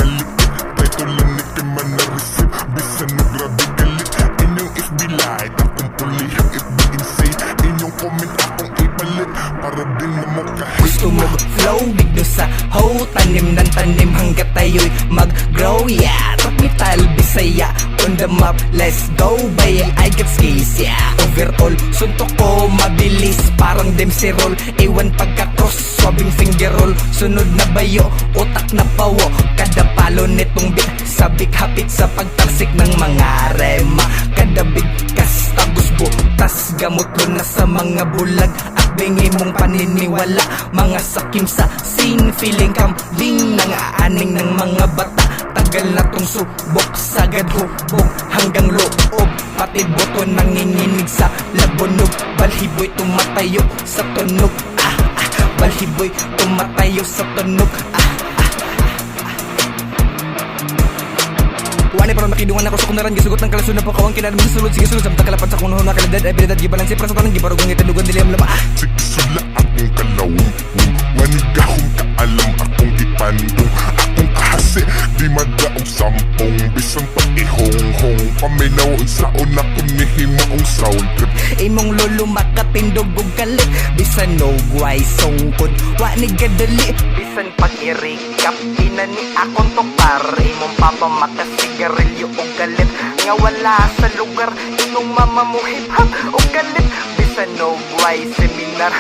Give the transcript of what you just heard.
galit. Title lang ni kay man na-receive, bisan na grabe galit. Inyong FB light, akong pulihang FB insane. Inyong comment akong ipalit, para din na mo kahit. Gusto mo flow, bigdo sa ho. Tanim ng tanim hanggat tayo'y mag-grow, yeah. Top metal, Bisaya, on the map, let's go, bay. I got skills, yeah. Overall, suntok ko mabilis, parang Dempsey roll. Ewan pagka-cross, swabing finger roll. Sunod na bayo, utak na pawo. Kada palo nitong beat, sabik hapit sa pagtalsik ng mga rema. Kada bigkas, tagos butas, gamot ko na sa mga bulag. At bingi mong paniniwala, mga sakim sa scene. Feeling kambing, nang-aaning ng mga bata. Tagal na tong subok, sagad hubog hanggang loob. Pati boto nanginginig sa labunog. Balhiboy tumatayo sa tunog, balhiboy tumatayo sa tunog, Wani parang nakidungan ako sa kunaran. Gisugot ng kalasun na po kawang kinanam sa sulod. Sige sulod sa kalapan sa kunuhon na kalidad. Abilidad gibalan si praso parang gibarugang itadugan diliyam lama. Sige sula akong kalawang, manigahong kaalam akong ipandong. Akong kahasi, di madaong sampong. Bisan pa ihong-hong, paminaw saon akong nihimaong sound trip. Imong lolo makatindog og galit, bisan no guay sungkod wa ni gadali. Bisan pag-irikap inani akong tokar. Imong papa makasigarilyo og galit, nga wala sa lugar. Imong mama mo hip-hop og galit, bisan no guay seminar.